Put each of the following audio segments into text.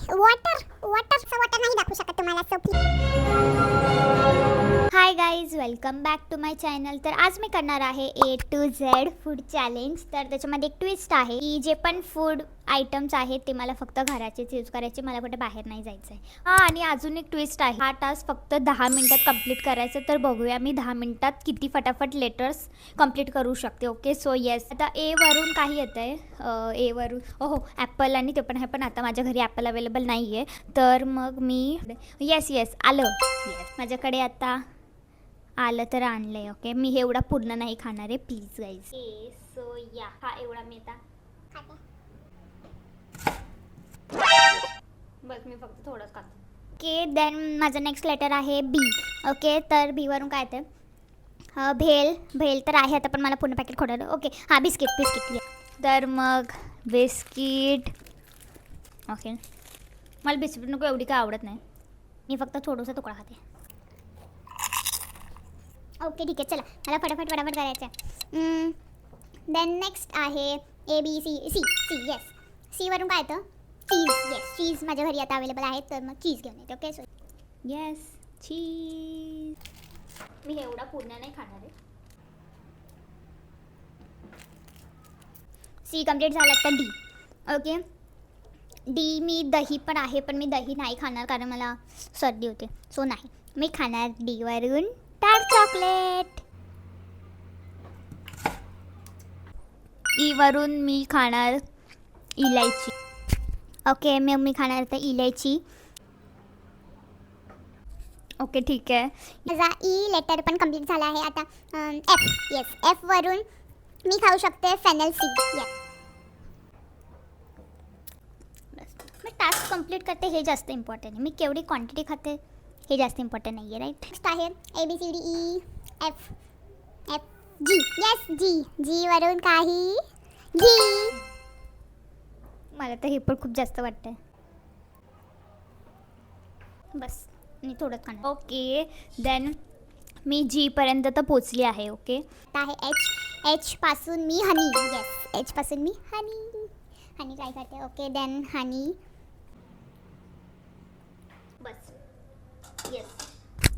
Water नाही दाखवू शकत तुम्हाला so hi guys, welcome back to my channel. तर आज मी करणार आहे A to Z food challenge. तर त्याच्यामध्ये एक ट्विस्ट आहे की जे पण फूड आयटम्स आहेत ते मला फक्त घराचेच यूज करायचे, मला कुठे बाहेर नाही जायचं आहे. हां, आणि अजून एक ट्विस्ट आहे. हा टास्क फक्त 10 मिनिटात कंप्लीट करायचं. तर बघूया मी 10 मिनिटात किती फटाफट लेटर्स कंप्लीट करू शकते. Okay, so yes. आता ए वरून काही येतं आहे, ए वरून हो ॲपल, आणि ते पण आहे, पण आता माझ्या घरी ॲपल अवेलेबल नाही आहे. तर मग मी येस आलं. येस, माझ्याकडे आता आलं तर आणलं आहे. ओके, मी हे एवढा पूर्ण नाही खाणार आहे, प्लीज गाईज. सो या, हा एवढा मी आता बस, मी फक्त थोडंच खातो. ओके, देन माझं नेक्स्ट लेटर आहे बी. ओके, तर बी वरून काय येतं? भेल तर आहे आता, पण मला पूर्ण पॅकेट खोडलं. ओके, हां, बिस्किट. तर मग बिस्किट. ओके, मला बिस्किट नको एवढी काय आवडत नाही, मी फक्त थोडंसं तुकडा खाते. ओके, ठीक आहे, चला मला फटाफट करायचं आहे. देन नेक्स्ट आहे A B C yes. C वरून काय येतं? चीज. येस, चीज माझ्या घरी आता अवेलेबल आहे, तर मग चीज घेऊन येते. ओके, सो येस, चीज. मी हे एवढा पूर्ण नाही खाणार आहे. सी कंप्लीट झाला. तर डी. ओके, डी मी दही पण आहे, पण मी दही नाही खाणार कारण मला सर्दी होते, सो नाही मी खाणार डी वरून डार्क चॉकलेट. ई वरून मी खाणार इलायची. ओके, मी खाणार तर इलायची. ओके, ठीक आहे, माझा ई लेटर पण कंप्लीट झाला आहे. आता एफ. येस, एफ वरून मी खाऊ शकते फेनल सी. येस, मी टास्क कंप्लीट करते हे जास्त इम्पॉर्टंट आहे. मी केवढी क्वांटिटी खाते हे जास्त इम्पॉर्टंट नाही आहे, राईट. नेक्स्ट आहे A B C D E F G. Yes, G वरून काही जी. मला तर हे पण खूप जास्त वाटतं. बस, मी थोडंच खाणार. ओके, देन मी जी पर्यंत तर पोचली आहे. ओके, आहे एच पासून मी हनी. येस, एच पासून मी हनी ट्राय करते. ओके, देन हनी. बस, येस,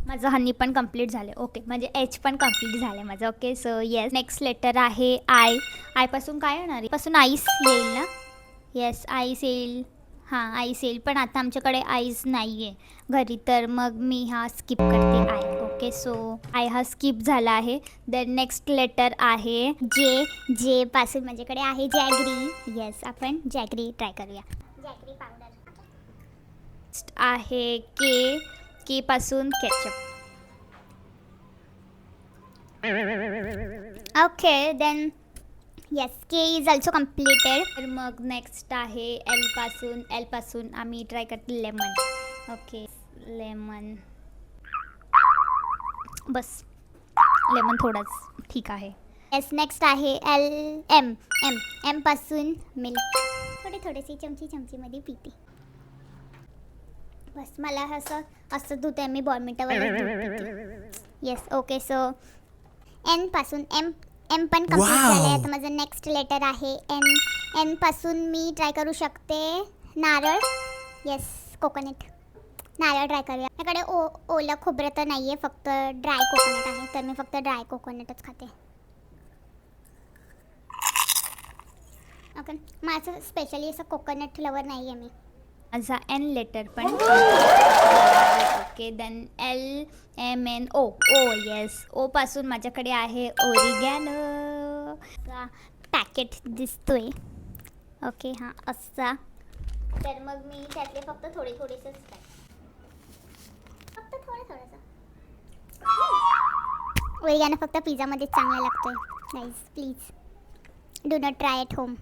माझं हनी पण कंप्लीट झालं. ओके, म्हणजे एच पण कंप्लीट झालं माझं. Okay, so yes, next letter आहे आय पासून काय येणार आहे? पासून आईस येईल ना? येस, आईस येईल. हां, आईस येईल, पण आता आमच्याकडे आईस नाही आहे घरी, तर मग मी हा स्किप करते आय. ओके, सो आय हा स्किप झाला आहे. देन नेक्स्ट लेटर आहे जे पासून माझ्याकडे आहे जॅगरी. येस, आपण जॅगरी ट्राय करूया. Jaggery powder. नेक्स्ट आहे के पासून ketchup. Okay, then yes, K is also completed. तर मग नेक्स्ट आहे एल पासून आम्ही ट्राय करते लेमन. Okay, lemon. बस, लेमन थोडंच ठीक आहे. येस, नेक्स्ट आहे एम पासून मिल्क. थोडेसे चमचीमध्ये पिते. बस, मला असं दूध आहे, मी बॉर्मिटावर. येस, ओके, सो एन पासून एम पण कंप्लीट झालं आहे. आता माझं नेक्स्ट लेटर आहे एन पासून मी ट्राय करू शकते नारळ. Yes, coconut. नारळ ट्राय करूया. माझ्याकडे ओलं खोबरं तर नाही आहे, फक्त ड्राय कोकोनट आहे, तर मी फक्त ड्राय कोकोनटच खाते. ओके, माझं स्पेशली असं कोकोनट लवर नाही आहे मी. माझा एन लेटर पण. Okay, then LMNO. Yes, O पासून माझ्याकडे आहे ओरिगॅनो. पॅकेट दिसतोय. ओके, हां, असा. तर मग मी त्यातले फक्त थोडेसेच फक्त थोडंसं. ओरिगॅनो फक्त पिझ्झामध्येच चांगला लागतोय. Guys, please do not try at home.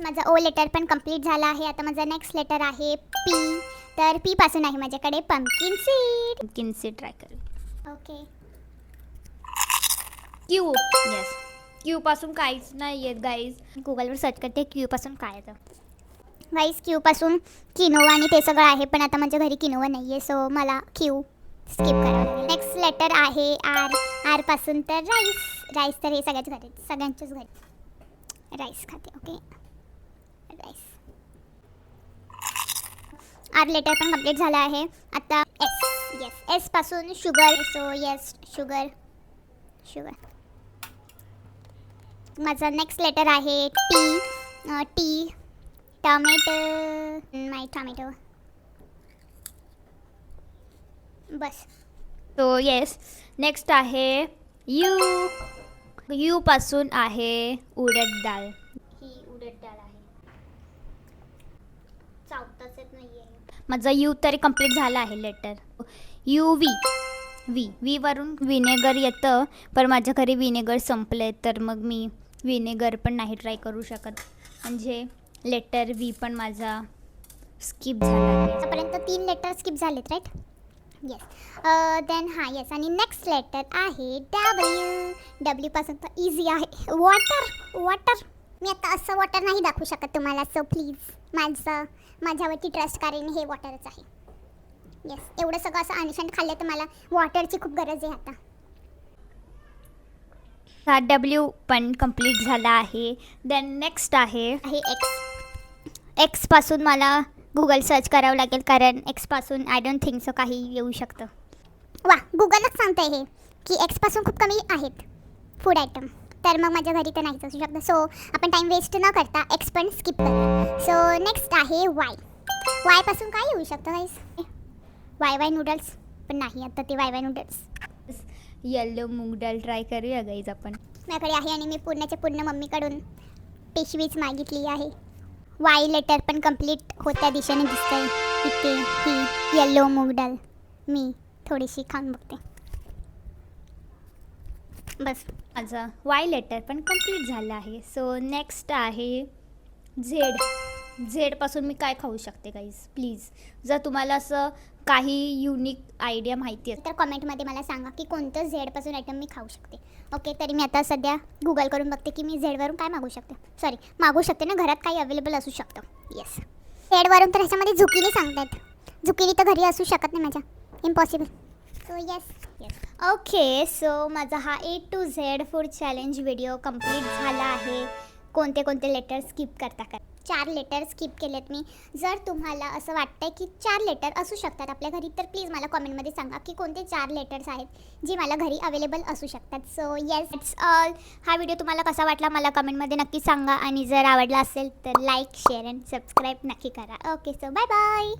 माझा ओ लेटर पण कंप्लीट झाला आहे. आता माझा नेक्स्ट लेटर आहे पी. तर पी पासून आहे माझ्याकडे पंपकिन सीड ट्राय करू. Okay, Q. येस, क्यू पासून काहीच नाही येत गाईज. गुगलवर सर्च करते क्यू पासून काय येतं. गाईज, क्यू पासून किनोवा आणि ते सगळं आहे, पण आता माझ्या घरी किनोवा नाही आहे, सो मला क्यू स्किप करावं लागेल. नेक्स्ट लेटर आहे आर पासून तर राईस तर हे सगळ्यांच्याच घरी राईस खाते. Okay, rice. आर लेटर पण कंप्लीट झाला आहे. आता एस. येस, एस पासून शुगर. So yes, sugar. माझा नेक्स्ट लेटर आहे T. T, tomato. My tomato. बस. तो येस. नेक्स्ट आहे यू. यू पासून आहे उडद डाळ. ही उडद डाळ आहे. चावताच येत नाहीये. माझा यू तरी कंप्लीट झाला आहे लेटर. यू व्ही वरून विनेगर येतं, पण माझ्या घरी विनेगर संपले तर मग मी विनेगर पण नाही ट्राय करू शकत. म्हणजे लेटर व्ही पण माझा स्किप झाला आहे. आतापर्यंत 3 लेटर स्किप झालेत, राईट? येस. Then yes. आणि नेक्स्ट लेटर आहे डब्ल्यू पासून तर इझी आहे. वॉटर. मी आता असं वॉटर नाही दाखवू शकत तुम्हाला, सो प्लीज माझ्यावरती ट्रस्ट, कारण हे वॉटरच आहे. येस, एवढं सगळं असं अनशंट खाल्लं तर मला वॉटरची खूप गरज आहे आता. हा डब्ल्यू पण कंप्लीट झाला आहे. देन नेक्स्ट आहे एक्स पासून मला गुगल सर्च करावं लागेल, कारण एक्स पासून आय डोंट थिंक सो काही येऊ शकतं. वा, गुगलच सांगतंय हे की एक्स पासून खूप कमी आहेत फूड आयटम, तर मग माझ्या घरी तर नाहीच असू शकतं. सो आपण टाईम वेस्ट न करता एक्स पण स्किप करूया. सो नेक्स्ट आहे वाय पासून काय येऊ शकतं गाईस? वाय नूडल्स पण नाही, आता ते वाय नूडल्स. येल्लो मूग डाळ ट्राय करूया गाईज आपण. माझ्याकडे आहे आणि मी पूर्ण मम्मीकडून पिशवीच मागितली आहे. वाय लेटर पण कंप्लीट होत्या दिशेने दिसतंय. इथे ही येल्लो मूग डाळ मी थोडीशी खाऊन बघते. बस, माझं वाय लेटर पण कंप्लीट झालं आहे. सो नेक्स्ट आहे झेड पासून मी काय खाऊ शकते गाईज? प्लीज, जर तुम्हाला असं काही युनिक आयडिया माहिती आहे तर कमेंटमध्ये मला सांगा की कोणतं झेडपासून आयटम मी खाऊ शकते. ओके, तरी मी आता सध्या गुगल करून बघते की मी झेडवरून काय मागू शकते ना, घरात काही अवेलेबल असू शकतं. येस, झेडवरून तर ह्याच्यामध्ये झुकिनी सांगतात. झुकिनी तर घरी असू शकत नाही माझ्या, impossible. So yes. Okay, so माझा हा A to Z food challenge video complete झाला आहे. कोणते लेटर स्किप करता 4 लेटर स्किप केलेत मी. जर तुम्हाला असं वाटतंय की 4 लेटर असू शकतात आपल्या घरी, तर प्लीज मला कमेंटमध्ये सांगा की कोणते 4 लेटर्स आहेत जी मला घरी अवेलेबल असू शकतात. So yes, it's all. हा व्हिडिओ तुम्हाला कसा वाटला मला कमेंटमध्ये नक्की सांगा, आणि जर आवडला असेल तर लाईक, शेअर अँड सबस्क्राईब नक्की करा. Okay, so bye bye.